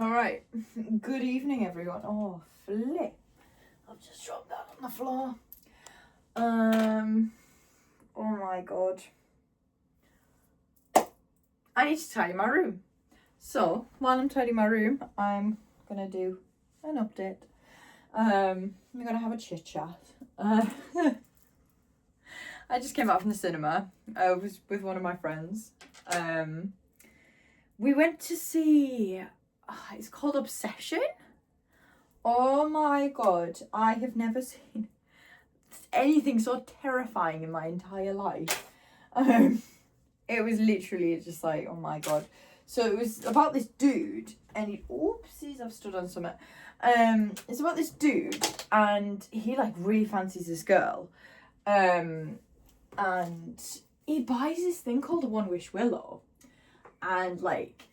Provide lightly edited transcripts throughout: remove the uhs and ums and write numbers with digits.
Alright, good evening everyone. Oh, flip. I've just dropped that on the floor. Oh my god. I need to tidy my room. So, while I'm tidying my room, I'm gonna do an update. We're gonna have a chit chat. I just came out from the cinema. I was with one of my friends. We went to see, it's called Obsession. Oh my god, I have never seen anything so terrifying in my entire life. It was literally just like, oh my god. So it was about this dude, and he, oopsies, I've stood on something. It's about this dude, and he like really fancies this girl. And he buys this thing called a One Wish Willow, and like,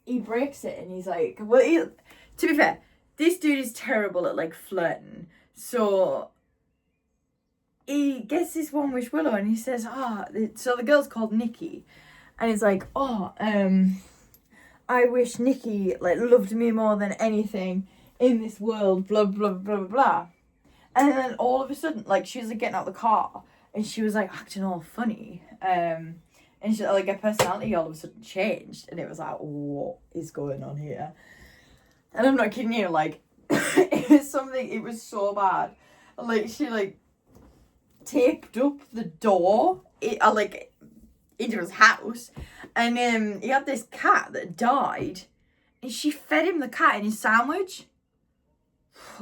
he breaks it, and he's like, well, to be fair, this dude is terrible at like flirting, so he gets this One Wish Willow, and he says, so the girl's called Nikki, and he's like, I wish Nikki like loved me more than anything in this world, blah blah blah blah blah. And then all of a sudden, like, she was like getting out of the car, and she was like acting all funny, and she, like, her personality all of a sudden changed, and it was like, what is going on here? And I'm not kidding you, like, it was so bad. Like, she like taped up the door, like, into his house, and he had this cat that died, and she fed him the cat in his sandwich.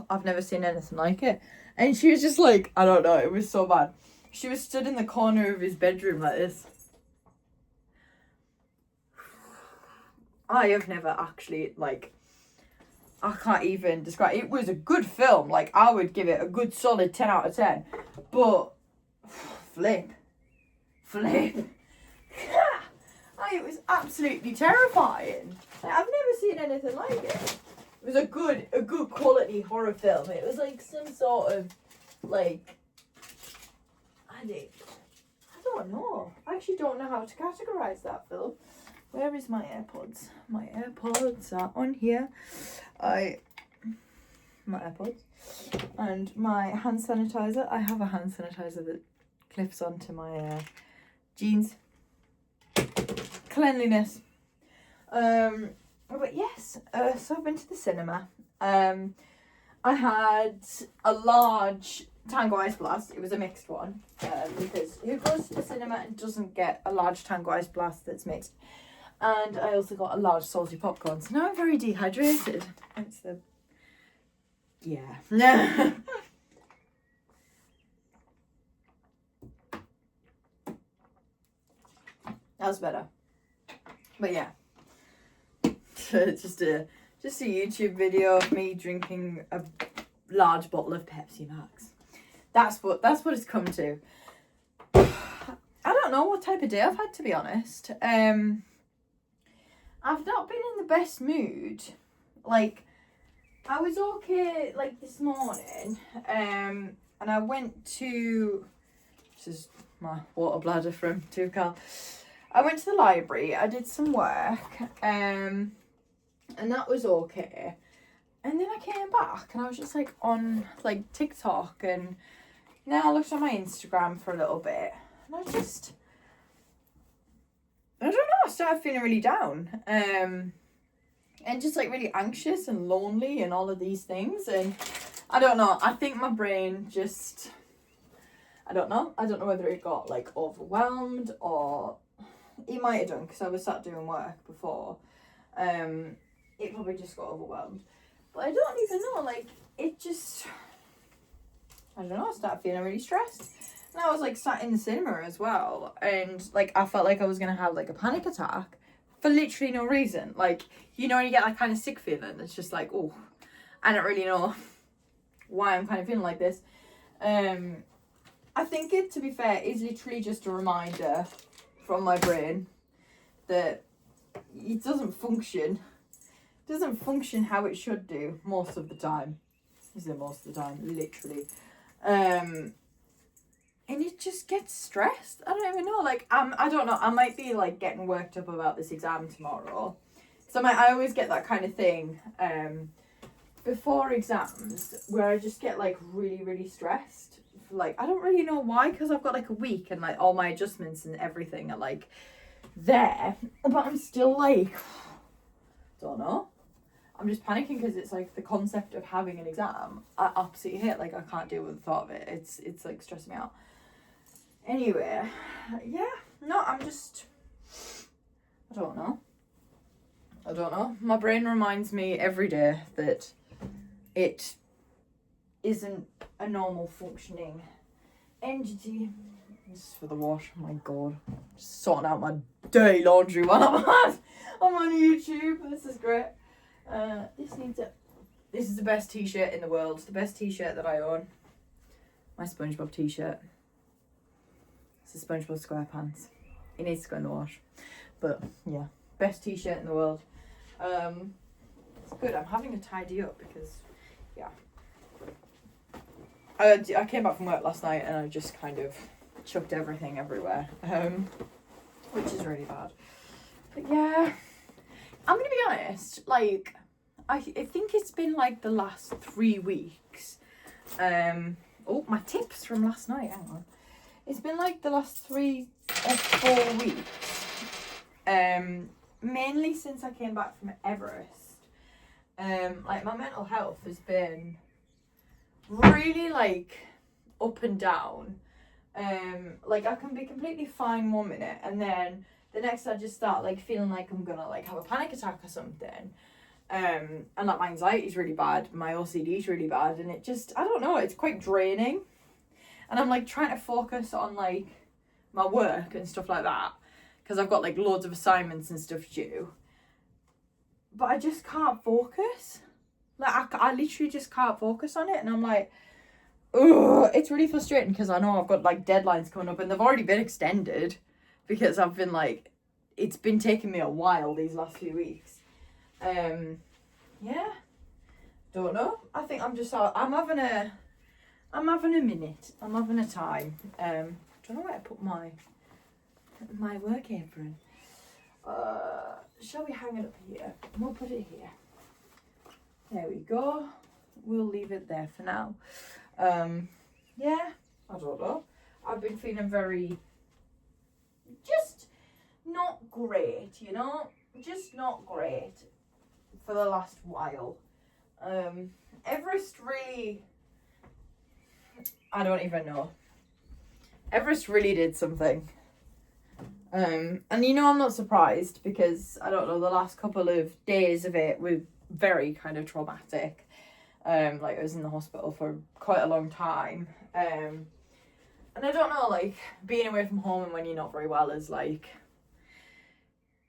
I've never seen anything like it. And she was just like, I don't know, it was so bad. She was stood in the corner of his bedroom like this. I have never actually, like, I can't even describe. It was a good film. Like, I would give it a good solid 10 out of 10. But, flip. It was absolutely terrifying. Like, I've never seen anything like it. It was a good quality horror film. It was like some sort of, like, I don't know. I actually don't know how to categorize that film. Where is my AirPods? My AirPods are on here. My AirPods. And my hand sanitizer. I have a hand sanitizer that clips onto my jeans. Cleanliness. But yes, so I've been to the cinema. I had a large Tango Ice Blast. It was a mixed one. Because who goes to the cinema and doesn't get a large Tango Ice Blast that's mixed? And I also got a large salty popcorn. So now I'm very dehydrated. It's the... yeah. That was better. But yeah. just a YouTube video of me drinking a large bottle of Pepsi Max. That's what it's come to. I don't know what type of day I've had, to be honest. I've not been in the best mood. Like, I was okay, like, this morning, and I went to, this is my water bladder from Toucal. I went to the library, I did some work, and that was okay. And then I came back, and I was just, like, on, like, TikTok, and then I looked at my Instagram for a little bit, and I don't know, I started feeling really down, and just, like, really anxious and lonely and all of these things, and I don't know, I think my brain just, I don't know whether it got, like, overwhelmed, or it might have done, because I was sat doing work before, it probably just got overwhelmed, but I don't even know, like, it just, I don't know, I started feeling really stressed. And I was, like, sat in the cinema as well, and, like, I felt like I was going to have, like, a panic attack for literally no reason. Like, you know when you get that kind of sick feeling, it's just like, oh, I don't really know why I'm kind of feeling like this. I think it, to be fair, is literally just a reminder from my brain that it doesn't function how it should do most of the time. Is it most of the time? Literally. And it just gets stressed. I don't even know. Like, I don't know. I might be, like, getting worked up about this exam tomorrow. So I always get that kind of thing before exams where I just get like really, really stressed. Like, I don't really know why, because I've got like a week and like all my adjustments and everything are like there, but I'm still like, don't know. I'm just panicking because it's like the concept of having an exam. I absolutely hate. Like, I can't deal with the thought of it. It's like stressing me out. Anyway, yeah. No, I'm just. I don't know. My brain reminds me every day that it isn't a normal functioning entity. This is for the wash. Oh my god, just sorting out my dirty laundry while I'm on YouTube. This is great. This is the best t-shirt in the world. The best t-shirt that I own. My SpongeBob t-shirt. It's a SpongeBob SquarePants. It needs to go in the wash. But yeah, best t-shirt in the world. It's good. I'm having to tidy up because, yeah. I came back from work last night and I just kind of chucked everything everywhere, which is really bad. But yeah, I'm gonna be honest. Like, I think it's been like the last 3 weeks. Oh, my tips from last night. Hang on. It's been like the last 3 or 4 weeks. Mainly since I came back from Everest. Like, my mental health has been really like up and down. Like, I can be completely fine 1 minute and then the next I just start like feeling like I'm gonna like have a panic attack or something. And like my anxiety is really bad, my OCD is really bad, and it just, I don't know, it's quite draining. And I'm like trying to focus on like my work and stuff like that because I've got like loads of assignments and stuff due, but I just can't focus. Like, I literally just can't focus on it, and I'm like, ugh, it's really frustrating because I know I've got like deadlines coming up and they've already been extended because I've been like, it's been taking me a while these last few weeks. Yeah, don't know. I think I'm having a minute. I'm having a time. Don't know where to put my work apron. Shall we hang it up here? We'll put it here. There we go. We'll leave it there for now. Yeah, I don't know. I've been feeling very, just not great, you know? Just not great for the last while. Everest really, I don't even know. Everest really did something. And you know, I'm not surprised because, I don't know, the last couple of days of it were very kind of traumatic. Like, I was in the hospital for quite a long time. And I don't know, like, being away from home and when you're not very well is like,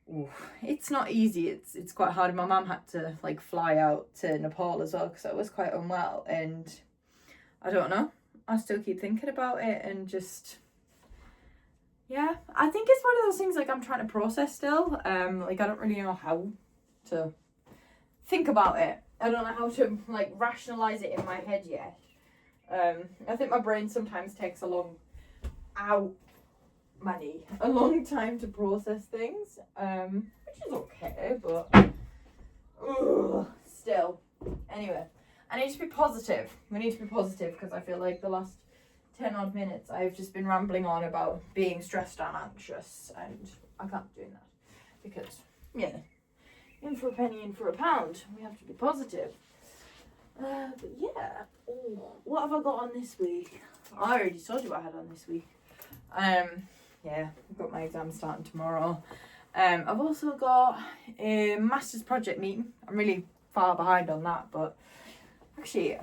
ooh, it's not easy. It's quite hard. My mum had to like fly out to Nepal as well because I was quite unwell, and I don't know, I still keep thinking about it, and just, yeah, I think it's one of those things like I'm trying to process still. Like, I don't really know how to think about it. I don't know how to like rationalize it in my head yet. I think my brain sometimes takes a long time to process things, which is okay, but still. Anyway, I need to be positive. We need to be positive because I feel like the last 10 odd minutes I've just been rambling on about being stressed and anxious, and I can't do that because, yeah, in for a penny, in for a pound. We have to be positive. But yeah, what have I got on this week? I already told you what I had on this week. Yeah, I've got my exam starting tomorrow. I've also got a master's project meeting. I'm really far behind on that, but actually,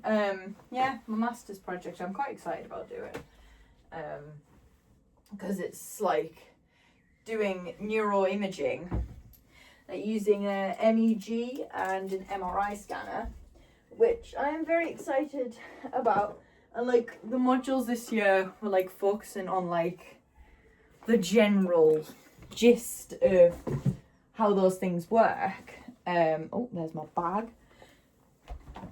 yeah, my master's project I'm quite excited about doing. Because it's like doing neuroimaging, like using a MEG and an MRI scanner, which I am very excited about. And like the modules this year were like focusing on like the general gist of how those things work. Oh, there's my bag.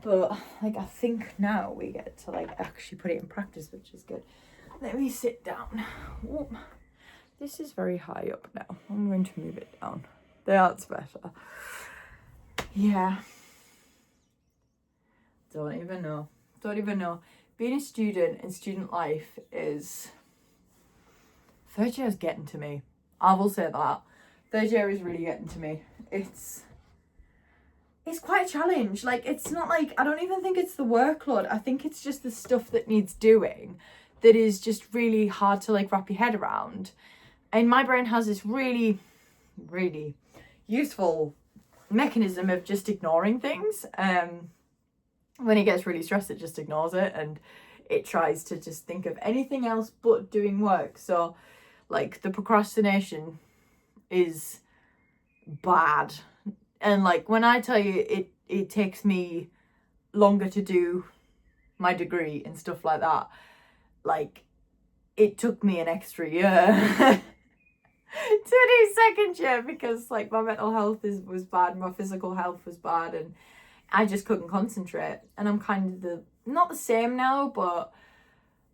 But like, I think now we get to like actually put it in practice, which is good. Let me sit down. Oh, this is very high up now. I'm going to move it down. The art's better. Yeah. Don't even know. Being a student in student life is... Third year is getting to me. I will say that. Third year is really getting to me. It's quite a challenge. Like, it's not like... I don't even think it's the workload. I think it's just the stuff that needs doing that is just really hard to, like, wrap your head around. And my brain has this really, really useful mechanism of just ignoring things. When it gets really stressed, it just ignores it and it tries to just think of anything else but doing work. So, like, the procrastination is bad. And, like, when I tell you it takes me longer to do my degree and stuff like that, like, it took me an extra year to do second year because, like, my mental health was bad, my physical health was bad, and I just couldn't concentrate. And I'm kind of not the same now, but,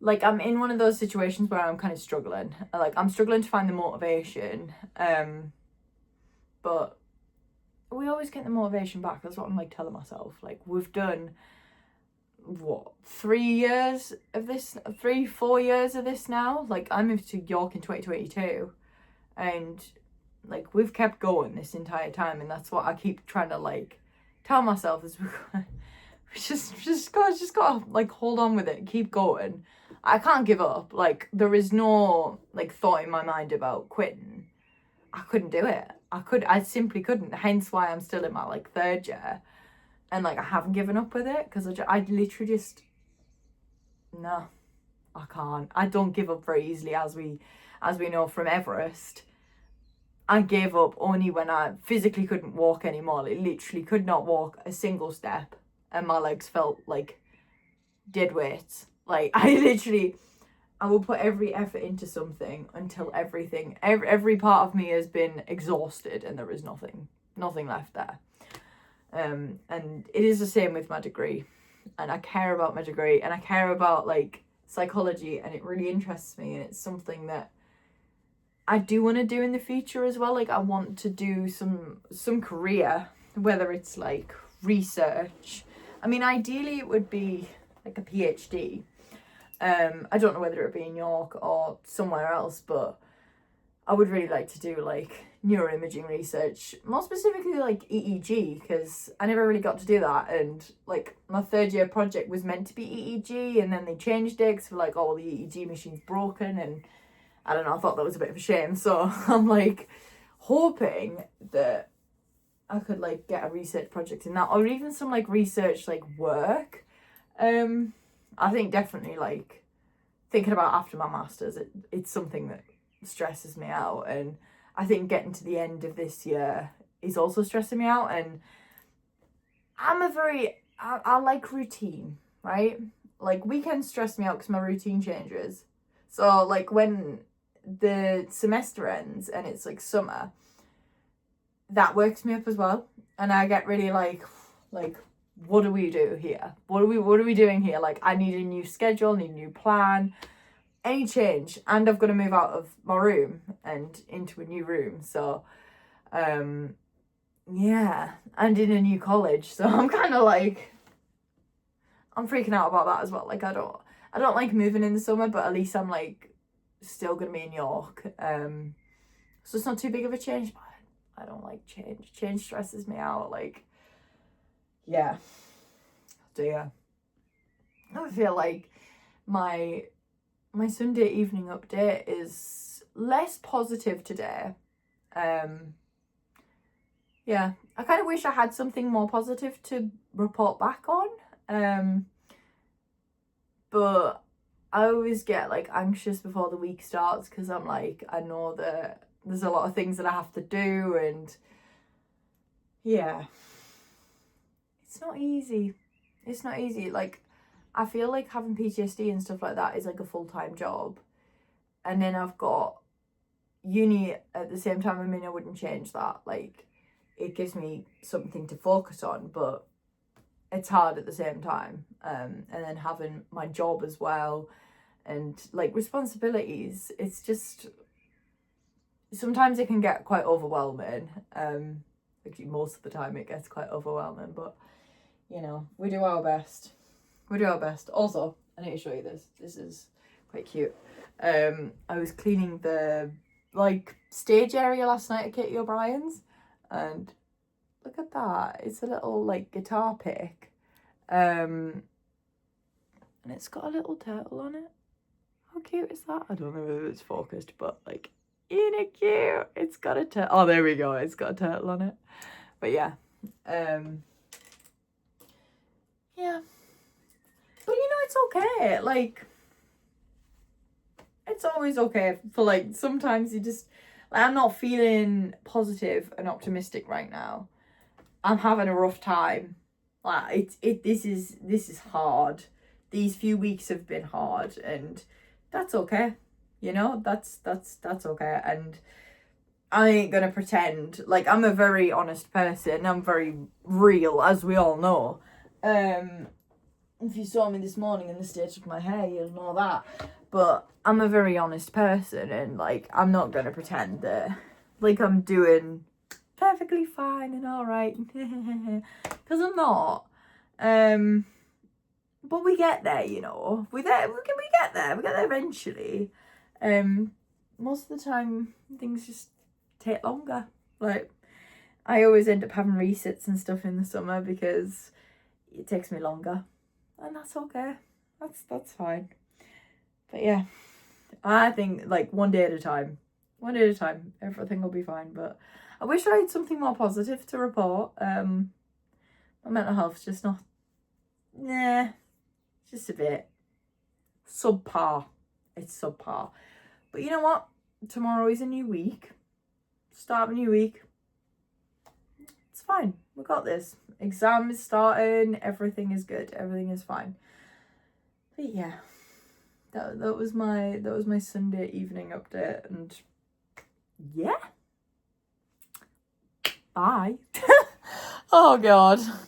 like, I'm in one of those situations where I'm kind of struggling. Like, I'm struggling to find the motivation, but we always get the motivation back. That's what I'm, like, telling myself. Like, we've done, what, 4 years of this now? Like, I moved to York in 2022, and, like, we've kept going this entire time, and that's what I keep trying to, like, tell myself is we just gotta like hold on with it, keep going. I can't give up. Like, there is no, like, thought in my mind about quitting. I couldn't do it. I simply couldn't. Hence why I'm still in my, like, third year, and, like, I haven't given up with it because I literally just, no, I can't. I don't give up very easily, as we know from Everest. I gave up only when I physically couldn't walk anymore. Like, literally could not walk a single step and my legs felt like dead weights. Like, I will put every effort into something until every part of me has been exhausted and there is nothing left there. And it is the same with my degree. And I care about my degree and I care about, like, psychology, and it really interests me, and it's something that I do want to do in the future as well. Like, I want to do some career, whether it's, like, research. I mean, ideally it would be, like, a PhD. I don't know whether it would be in York or somewhere else, but I would really like to do, like, neuroimaging research, more specifically, like, EEG, because I never really got to do that. And, like, my third year project was meant to be EEG, and then they changed it because, like, oh, the EEG machine's broken, and I don't know, I thought that was a bit of a shame. So I'm, like, hoping that I could, like, get a research project in that, or even some, like, research, like, work. I think definitely, like, thinking about after my masters, it's something that stresses me out, and I think getting to the end of this year is also stressing me out. And I like routine, right? Like, weekends stress me out because my routine changes. So, like, when the semester ends and it's, like, summer, that works me up as well, and I get really like what do we do here? What are we doing here? Like, I need a new schedule, need a new plan, any change, and I've got to move out of my room and into a new room. So yeah, and in a new college. So I'm kind of like, I'm freaking out about that as well. Like, I don't like moving in the summer, but at least I'm, like, still gonna be in York. So it's not too big of a change, but I don't like change. Change stresses me out. Like, yeah. Dear. I feel like my Sunday evening update is less positive today. Yeah, I kind of wish I had something more positive to report back on. But I always get, like, anxious before the week starts because I'm like, I know that there's a lot of things that I have to do, and yeah, it's not easy. It's not easy. Like, I feel like having PTSD and stuff like that is, like, a full-time job, and then I've got uni at the same time. I mean, I wouldn't change that. Like, it gives me something to focus on, but it's hard at the same time. And then having my job as well, and, like, responsibilities, it's sometimes it can get quite overwhelming. Actually, most of the time it gets quite overwhelming, but you know, we do our best. We do our best. Also, I need to show you this. This is quite cute. I was cleaning the like stage area last night at Katie O'Brien's, and look at that. It's a little like guitar pick. And it's got a little turtle on it. How cute is that? I don't know if it's focused, but like, isn't it cute? It's got a turtle. Oh, there we go. It's got a turtle on it. But yeah. Yeah. But you know, it's okay. Like, it's always okay for like, sometimes you just, like, I'm not feeling positive and optimistic right now. I'm having a rough time. Like, this is hard. These few weeks have been hard, and that's okay. You know, that's okay. And I ain't gonna pretend. Like, I'm a very honest person. I'm very real, as we all know. If you saw me this morning in the state of my hair, you'll know that. But I'm a very honest person, and like, I'm not gonna pretend that like I'm doing perfectly fine and all right, because I'm not. But we get there, you know. We get there. We get there eventually. Most of the time, things just take longer. Like, I always end up having resits and stuff in the summer because it takes me longer, and that's okay. That's fine. But yeah, I think like one day at a time, everything will be fine. But I wish I had something more positive to report. My mental health's just not, nah, just a bit subpar. It's subpar. But you know what? Tomorrow is a new week. Start of a new week. It's fine. We got this. Exam is starting. Everything is good. Everything is fine. But yeah, that was my Sunday evening update, and yeah. Bye. Oh God.